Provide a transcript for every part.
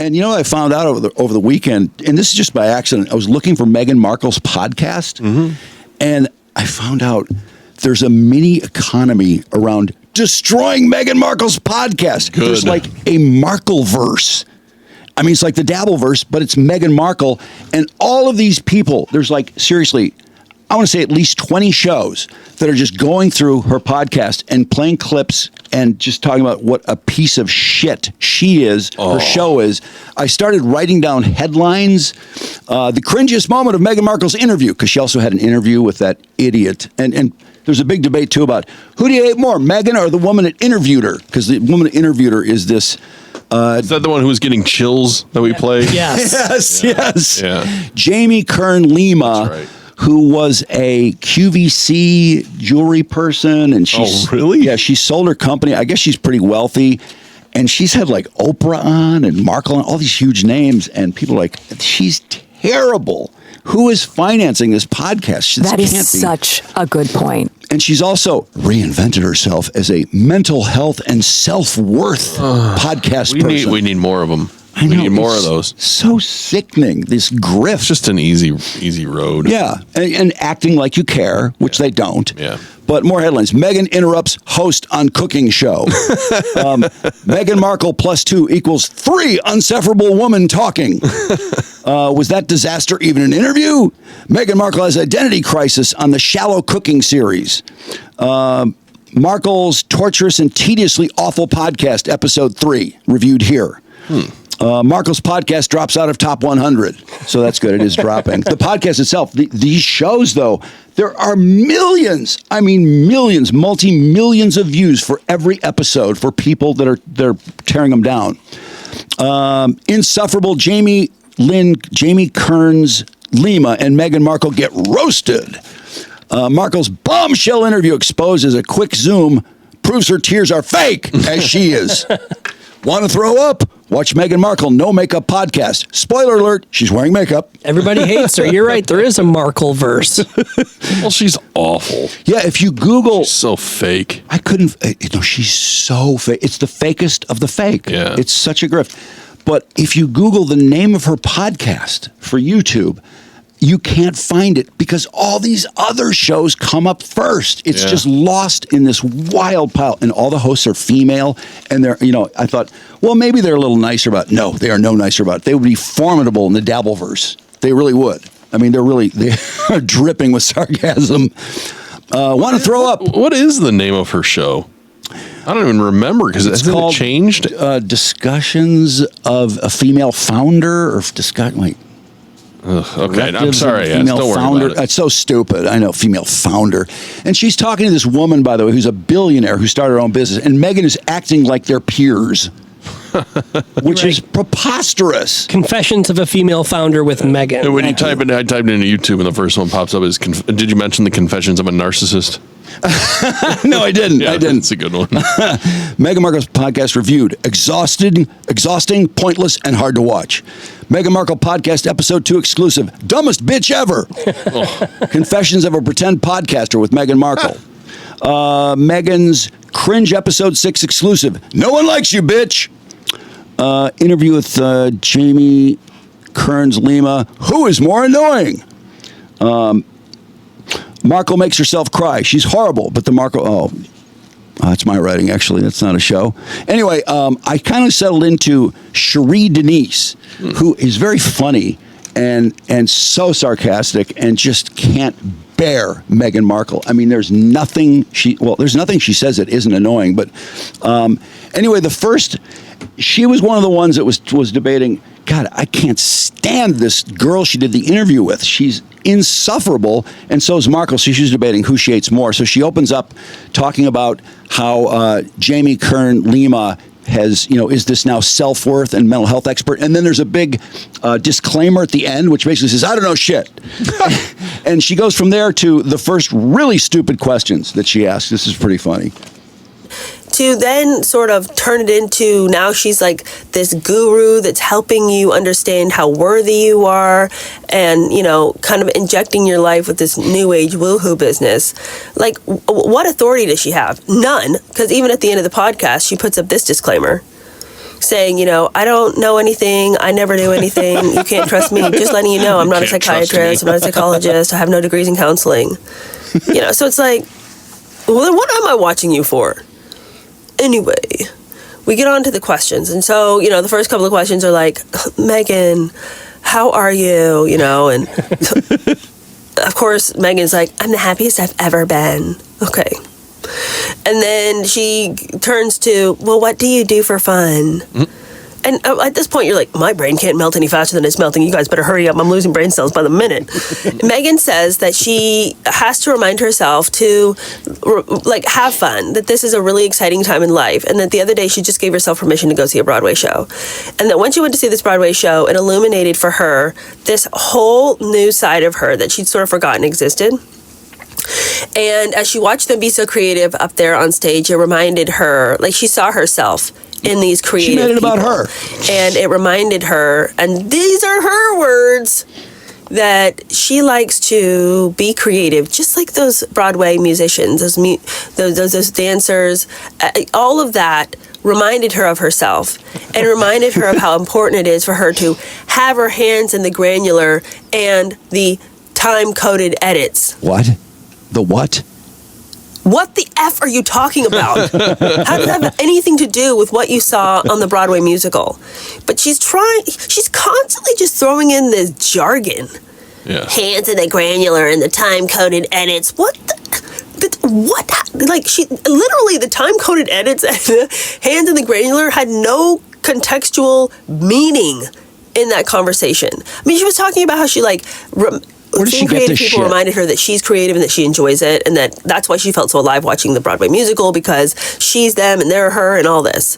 And you know what I found out over the weekend, and this is just by accident, I was looking for Meghan Markle's podcast, and I found out there's a mini economy around destroying Meghan Markle's podcast. Good. There's like a Markleverse. I mean, it's like the Dabbleverse, but it's Meghan Markle. And all of these people, there's like, seriously, I want to say at least 20 shows that are just going through her podcast and playing clips and just talking about what a piece of shit she is, her show is. I started writing down headlines. The cringiest moment of Meghan Markle's interview, because she also had an interview with that idiot. And there's a big debate, too, about who do you hate more, Meghan or the woman that interviewed her? Because the woman that interviewed her is this... is that the one who was getting chills that we played? Yes. Yes. Yeah. Jamie Lima. That's right. Who was a QVC jewelry person, and she's really? Yeah, she sold her company. I guess she's pretty wealthy, and she's had like Oprah on and Markle on, all these huge names, and people are like, she's terrible. Who is financing this podcast? That is such a good point. And she's also reinvented herself as a mental health and self-worth podcast person. We need more of them. I know, we need more of those. So sickening, this grift. It's just an easy road. Yeah, and acting like you care, which they don't. Yeah. But more headlines. Meghan interrupts host on cooking show. Meghan Markle +2 equals 3 unsufferable women talking. Was that disaster even an interview? Meghan Markle has identity crisis on the Shallow Cooking series. Markle's torturous and tediously awful podcast, episode 3, reviewed here. Markle's podcast drops out of top 100. So that's good. It is dropping. The podcast itself, these shows, though, there are millions, I mean millions, multi-millions of views for every episode for people that are tearing them down. Insufferable Jamie Kearns Lima and Meghan Markle get roasted. Markle's bombshell interview exposed as a quick Zoom proves her tears are fake, as she is. Want to throw up? Watch Meghan Markle No Makeup podcast. Spoiler alert, she's wearing makeup. Everybody hates her. You're right. There is a Markleverse. Well, she's awful. Yeah, if you Google... She's so fake. I couldn't... she's so fake. It's the fakest of the fake. Yeah. It's such a grift. But if you Google the name of her podcast for YouTube, you can't find it because all these other shows come up first. It's just lost in this wild pile. And all the hosts are female. And they're, I thought, well, maybe they're a little nicer about it. No, they are no nicer about it. They would be formidable in the Dabbleverse. They really would. I mean, they are dripping with sarcasm. Want to throw up. What is the name of her show? I don't even remember because it's called changed. Discussions of a female founder or okay, I'm sorry. Yes, don't worry about it. It's so stupid. I know, female founder. And she's talking to this woman, by the way, who's a billionaire who started her own business. And Meghan is acting like they're peers, which is preposterous. Confessions of a female founder with Meghan. And when I typed into YouTube and the first one pops up is, did you mention the Confessions of a Narcissist? No, I didn't. Yeah, I didn't. It's a good one. Meghan Markle's podcast reviewed. Exhausting, pointless, and hard to watch. Meghan Markle podcast episode 2 exclusive. Dumbest bitch ever. Confessions of a pretend podcaster with Meghan Markle. Meghan's cringe episode 6 exclusive. No one likes you, bitch. Interview with Jamie Kearns Lima. Who is more annoying? Markle makes herself cry. She's horrible, but the Markle... that's my writing, actually. That's not a show. Anyway, I kind of settled into Cherie Denise, who is very funny and so sarcastic and just can't bear Meghan Markle. I mean, there's nothing she says that isn't annoying. But anyway, she was one of the ones that was debating, God, I can't stand this girl she did the interview with. She's insufferable, and so is Markle. So she's debating who she hates more. So she opens up talking about how Jamie Kearns Lima has, is this now self-worth and mental health expert? And then there's a big disclaimer at the end, which basically says, I don't know shit. And she goes from there to the first really stupid questions that she asks. This is pretty funny. To then sort of turn it into, now she's like this guru that's helping you understand how worthy you are and, kind of injecting your life with this new age woohoo business. Like, what authority does she have? None. Because even at the end of the podcast, she puts up this disclaimer. saying, I don't know anything. I never do anything. You can't trust me. Just letting you know, I'm not a can't trust psychiatrist. me. I'm not a psychologist. I have no degrees in counseling. So it's like, well, then what am I watching you for? Anyway, we get on to the questions. And so, the first couple of questions are like, Meghan, how are you? And of course, Meghan's like, I'm the happiest I've ever been. Okay. And then she turns to, well, what do you do for fun? And at this point, you're like, my brain can't melt any faster than it's melting. You guys better hurry up. I'm losing brain cells by the minute. Meghan says that she has to remind herself to, have fun, that this is a really exciting time in life, and that the other day she just gave herself permission to go see a Broadway show. And that when she went to see this Broadway show, it illuminated for her this whole new side of her that she'd sort of forgotten existed. And as she watched them be so creative up there on stage, it reminded her, she saw herself in these creative She made it people. about her. And it reminded her, and these are her words, that she likes to be creative, just like those Broadway musicians, those dancers. All of that reminded her of herself and reminded her of how important it is for her to have her hands in the granular and the time-coded edits. What? The what? What the F are you talking about? How does that have anything to do with what you saw on the Broadway musical? But she's constantly just throwing in this jargon. Yeah. Hands in the granular and the time-coded edits. What? She literally, the time-coded edits and the hands in the granular had no contextual meaning in that conversation. I mean, she was talking about how she Where did she seeing get creative this people shit? reminded her that she's creative and that she enjoys it, and that's why she felt so alive watching the Broadway musical, because she's them and they're her and all this.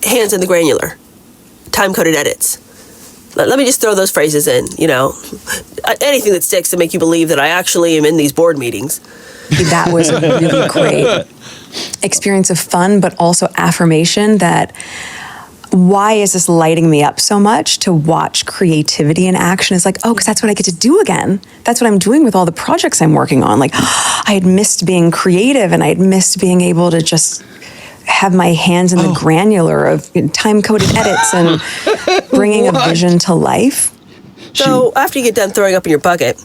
Hands in the granular. Time-coded edits. Let me just throw those phrases in, anything that sticks to make you believe that I actually am in these board meetings. That was a really great experience of fun, but also affirmation that why is this lighting me up so much to watch creativity in action? Is because that's what I get to do again. That's what I'm doing with all the projects I'm working on. I had missed being creative, and I had missed being able to just have my hands in the granular of time-coded edits and bringing a vision to life. So after you get done throwing up in your bucket,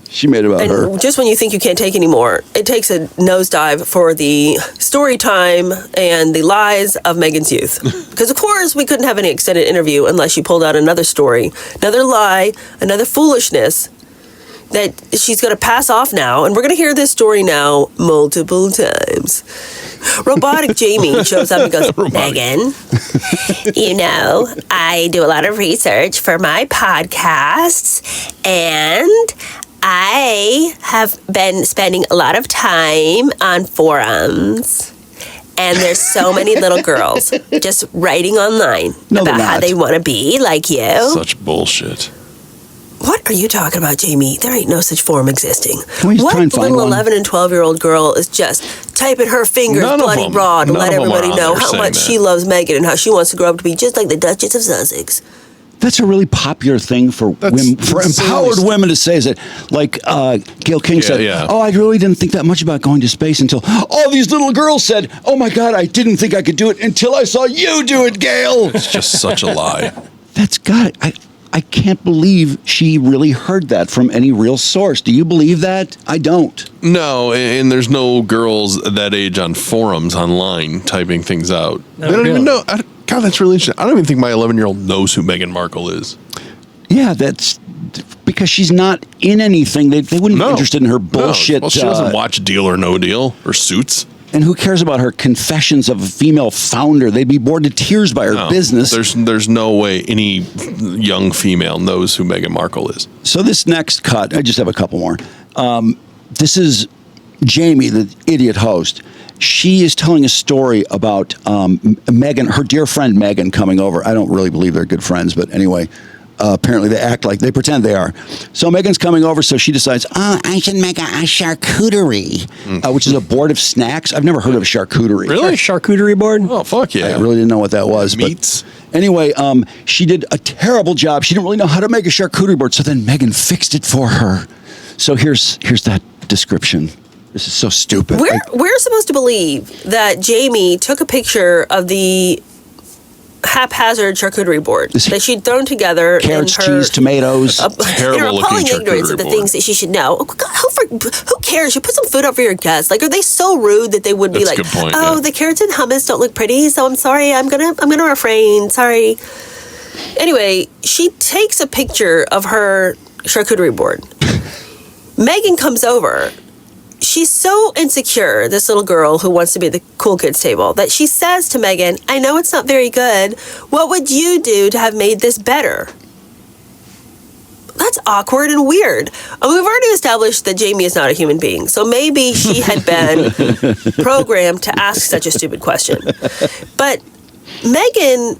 She made it about her. and just when you think you can't take anymore, it takes a nosedive for the story time and the lies of Meghan's youth. Because, of course, we couldn't have any extended interview unless she pulled out another story, another lie, another foolishness that she's going to pass off now. And we're going to hear this story now multiple times. Robotic Jamie shows up and goes, Meghan, I do a lot of research for my podcasts, and I have been spending a lot of time on forums, and there's so many little girls just writing online about how they want to be like you. Such bullshit. What are you talking about, Jamie? There ain't no such forum existing. Can we try and What find little one? 11 and 12-year-old girl is just typing her fingers None of bloody them. raw to None let of them are everybody on know there how saying much that. she loves Meghan and how she wants to grow up to be just like the Duchess of Sussex? That's a really popular thing for women, for empowered women to say. Is it like Gail King said? yeah. Oh, I really didn't think that much about going to space until all these little girls said, "Oh my God, I didn't think I could do it until I saw you do it, Gail." It's just such a lie. That's got it. I can't believe she really heard that from any real source. Do you believe that? I don't. No, and there's no girls that age on forums online typing things out. They don't even know. God, that's really interesting. I don't even think my 11-year-old knows who Meghan Markle is. Yeah, that's because she's not in anything. They wouldn't be interested in her bullshit. Well, she doesn't watch Deal or No Deal or Suits. And who cares about her confessions of a female founder? They'd be bored to tears by her business. There's no way any young female knows who Meghan Markle is. So this next cut, I just have a couple more. This is Jamie, the idiot host. She is telling a story about Meghan, her dear friend Meghan, coming over. I don't really believe they're good friends, but anyway, apparently they pretend they are. So Meghan's coming over, so she decides, I should make a charcuterie, which is a board of snacks. I've never heard of a charcuterie. Really? A charcuterie board? Oh, fuck yeah. I really didn't know what that was. Meats. But anyway, she did a terrible job. She didn't really know how to make a charcuterie board, so then Meghan fixed it for her. So here's that description. This is so stupid. We're supposed to believe that Jamie took a picture of the haphazard charcuterie board that she'd thrown together. Carrots, in her, cheese, tomatoes. Terrible appalling looking ignorance of the charcuterie things that she should know. Oh, God, who cares? You put some food out for your guests. Like, are they so rude that they would be That's a like, good point, "Oh, yeah. the carrots and hummus don't look pretty, so I'm sorry. I'm gonna refrain. Sorry." Anyway, she takes a picture of her charcuterie board. Meghan comes over. She's so insecure, this little girl who wants to be at the cool kids table, that she says to Meghan, "I know it's not very good. What would you do to have made this better?" That's awkward and weird. I mean, we've already established that Jamie is not a human being, so maybe she had been programmed to ask such a stupid question. But Meghan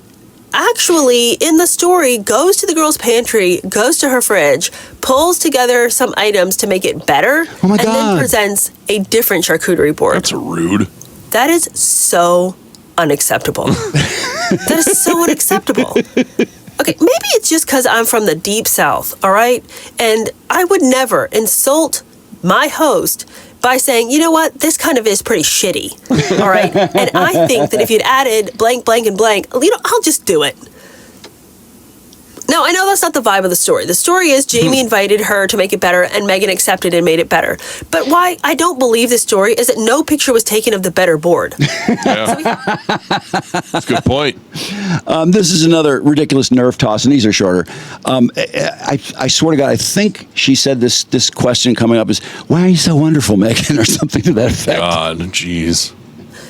actually, in the story, goes to the girl's pantry, goes to her fridge, pulls together some items to make it better, Oh my and God. then presents a different charcuterie board. That's rude. That is so unacceptable. That is so unacceptable. Okay, maybe it's just because I'm from the deep South, all right? And I would never insult my host by saying, "You know what, this kind of is pretty shitty," all right? And I think that if you'd added blank, blank, and blank, I'll just do it. Now, I know that's not the vibe of the story. The story is Jamie invited her to make it better, and Meghan accepted and made it better. But why I don't believe this story is that no picture was taken of the better board. Yeah. That's a good point. This is another ridiculous nerve toss, and these are shorter. I swear to God, I think she said this question coming up is, "Why are you so wonderful, Meghan?" or something to that effect. God, jeez.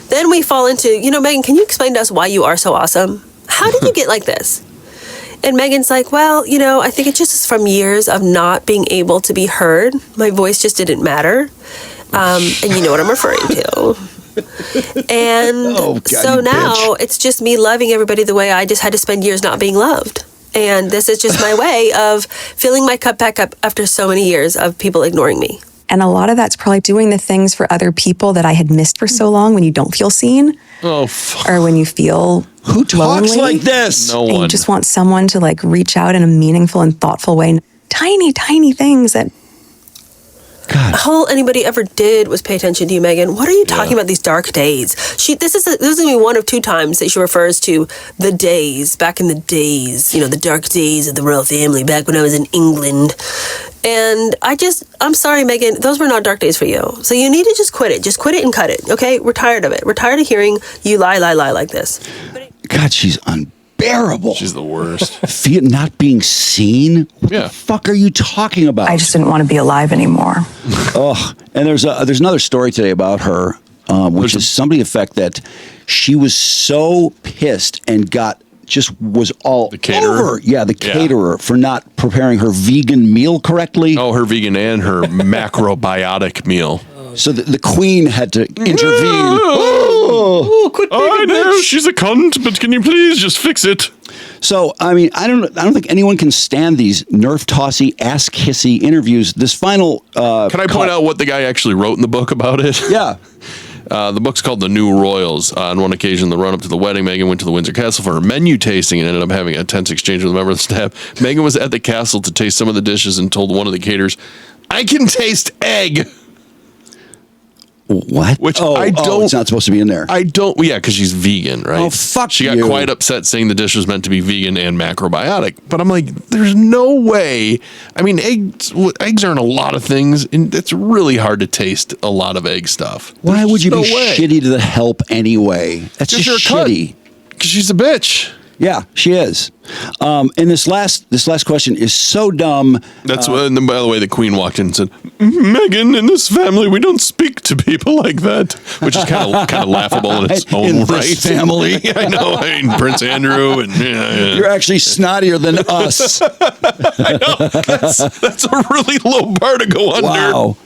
Then we fall into, Meghan, can you explain to us why you are so awesome? How did you get like this? And Meghan's like, "Well, I think it just is from years of not being able to be heard. My voice just didn't matter. And you know what I'm referring to." And Oh, God, so you now bitch. it's just me loving everybody the way I just had to spend years not being loved. And this is just my way of filling my cup back up after so many years of people ignoring me. And a lot of that's probably doing the things for other people that I had missed for so long when you don't feel seen Oh, fuck. or when you feel Who talks lonely. like this? No And one. you just want someone to like reach out in a meaningful and thoughtful way. Tiny, tiny things that God. All anybody ever did was pay attention to you, Meghan. What are you talking about these dark days? This is going to be one of two times that she refers to the days, back in the days, the dark days of the royal family, back when I was in England. And I'm sorry, Meghan, those were not dark days for you. So you need to just quit it. Just quit it and cut it, okay? We're tired of it. We're tired of hearing you lie like this. God, she's unbearable. She's the worst. Feel not being seen? What Yeah. the fuck are you talking about? I just didn't want to be alive anymore. Oh, and there's another story today about her, which is somebody effect that she was so pissed and was all The caterer? over. Yeah, the caterer for not preparing her vegan meal correctly. Oh, her vegan and her macrobiotic meal. So the queen had to intervene. Oh, quit I know she's a cunt, but can you please just fix it? So I mean, I don't think anyone can stand these nerve tossy, ass kissy interviews. This final. Can I point out what the guy actually wrote in the book about it? Yeah. The book's called The New Royals. On one occasion, the run-up to the wedding, Meghan went to the Windsor Castle for her menu tasting and ended up having a tense exchange with a member of the staff. Meghan was at the castle to taste some of the dishes and told one of the caterers, "I can taste egg." What? Which I don't. It's not supposed to be in there. Yeah, because she's vegan, right? Oh, fuck She got you. quite upset saying the dish was meant to be vegan and macrobiotic. But I'm like, there's no way. I mean, eggs are in a lot of things, and it's really hard to taste a lot of egg stuff. Why There's would you no be way. shitty to the help anyway? That's just you're a cunt. shitty. Because she's a bitch. Yeah, she is. And this last question is so dumb. That's and then, by the way, the Queen walked in and said, "Meghan, in this family, we don't speak to people like that," which is kind of laughable in its own In this right. family. I know. I mean, Prince Andrew and You're actually snottier than us. I know. That's a really low bar to go under. Wow.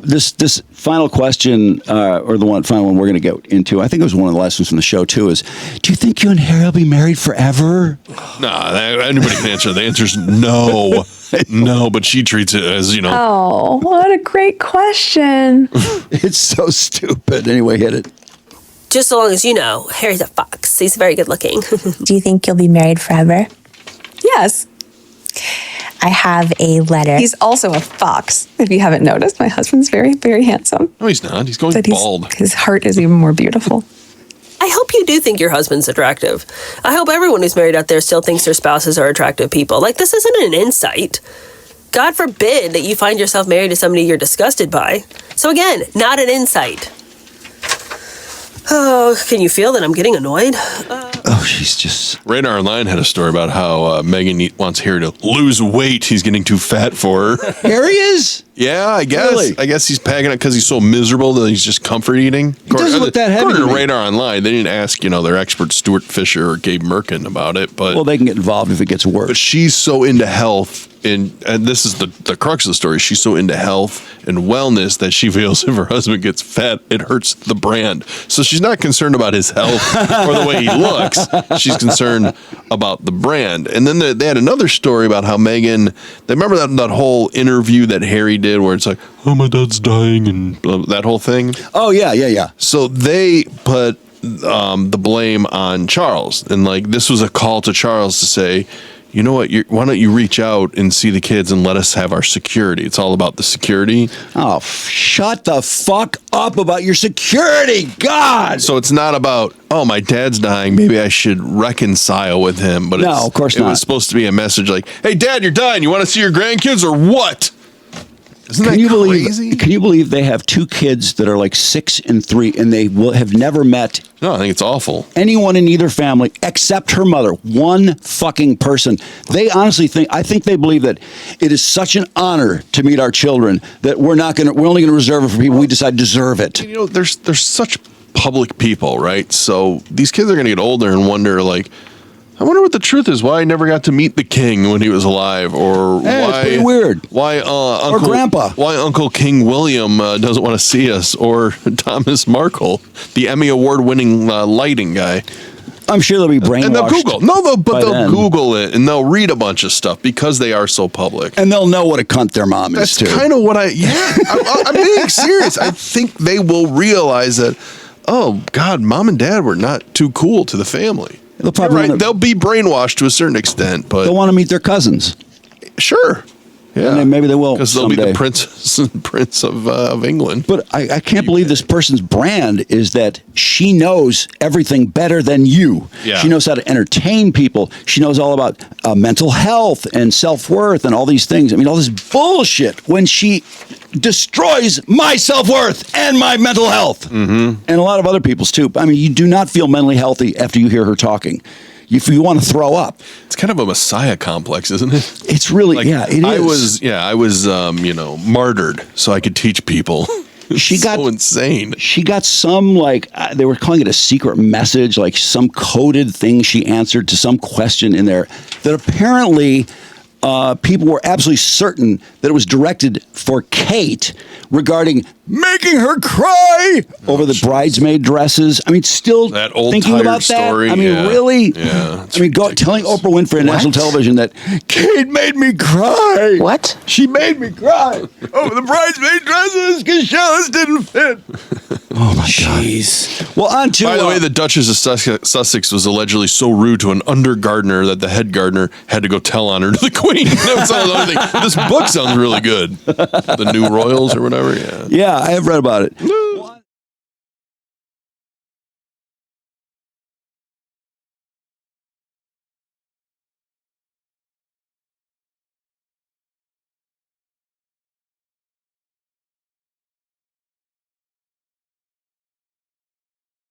This final question, or the final one we're going to go into, I think it was one of the last ones from the show too, is, do you think you and Harry will be married forever? Nah, anybody can answer. The answer's no. No, but she treats it as, Oh, what a great question. It's so stupid. Anyway, hit it. Just so long as you know, Harry's a fox. He's very good looking. Do you think you'll be married forever? yes, I have a letter. he's also a fox. If you haven't noticed, my husband's very, very handsome. No, he's not. He's going But bald. his heart is even more beautiful. I hope you do think your husband's attractive. I hope everyone who's married out there still thinks their spouses are attractive people. Like, this isn't an insight. God forbid that you find yourself married to somebody you're disgusted by. So again, not an insight. Oh, can you feel that I'm getting annoyed? Oh, she's just... Radar Online had a story about how Meghan wants Harry to lose weight. He's getting too fat for her. Harry is? Yeah, I guess. Really? I guess he's packing it because he's so miserable that he's just comfort eating. He doesn't look that heavy According to to me. Radar Online, they didn't ask, their expert Stuart Fisher or Gabe Merkin about it, but Well, they can get involved if it gets worse. but she's so into health, and this is the crux of the story. She's so into health and wellness that she feels if her husband gets fat, it hurts the brand. So she's not concerned about his health or the way he looks. She's concerned about the brand. And then they had another story about how Meghan, they remember that whole interview that Harry did where it's like, oh, my dad's dying and that whole thing. Oh, yeah. So they put the blame on Charles. And this was a call to Charles to say, you know what, why don't you reach out and see the kids and let us have our security? It's all about the security. Oh, shut the fuck up about your security, God! So it's not about, oh, my dad's dying, maybe I should reconcile with him. But No, of course it not. was supposed to be a message like, hey, Dad, you're dying. You want to see your grandkids or what? Isn't that crazy? Can you believe they have two kids that are like 6 and 3, and they have never met No, I think it's awful. anyone in either family except her mother? One fucking person. They honestly I think they believe that it is such an honor to meet our children that we're only gonna reserve it for people we decide deserve it. There's such public people, right? So these kids are going to get older and wonder, I wonder what the truth is. Why I never got to meet the king when he was alive, or Hey, why it's pretty weird. Why Uncle Grandpa. Why Uncle King William doesn't want to see us, or Thomas Markle, the Emmy award-winning lighting guy. I'm sure they'll be brainwashed. And they'll Google. by They'll then. Google it and they'll read a bunch of stuff because they are so public. And they'll know what a cunt their mom That's is too. kind of what I'm being serious. I think they will realize that, oh God, mom and dad were not too cool to the family. They'll probably You're right. wanna- They'll be brainwashed to a certain extent, but They'll want to meet their cousins. sure. Yeah. And then maybe they will because they'll be someday. the prince of England. But I can't believe this person's brand is that she knows everything better than you. Yeah. She knows how to entertain people. She knows all about mental health and self-worth and all these things. I mean, all this bullshit when she destroys my self-worth and my mental health. Mm-hmm. And a lot of other people's too. I mean, you do not feel mentally healthy after you hear her talking. You want to throw up. It's kind of a messiah complex, isn't it? It's really, it is. I was martyred so I could teach people. She got so insane. She got some they were calling it a secret message, like some coded thing she answered to some question in there that apparently people were absolutely certain that it was directed for Kate regarding making her cry over the bridesmaid dresses. I mean, still That old thinking tired about that. story, I mean, yeah. really? Yeah, it's I mean, telling Oprah Winfrey on national television that Kate made me cry. What? She made me cry over the bridesmaid dresses because shows didn't fit. Oh my God. Well, on to By the way, the Duchess of Sussex was allegedly so rude to an under gardener that the head gardener had to go tell on her to the Queen. That was the other thing. This book sounds really good. The New Royals or whatever. Yeah. Yeah, I have read about it.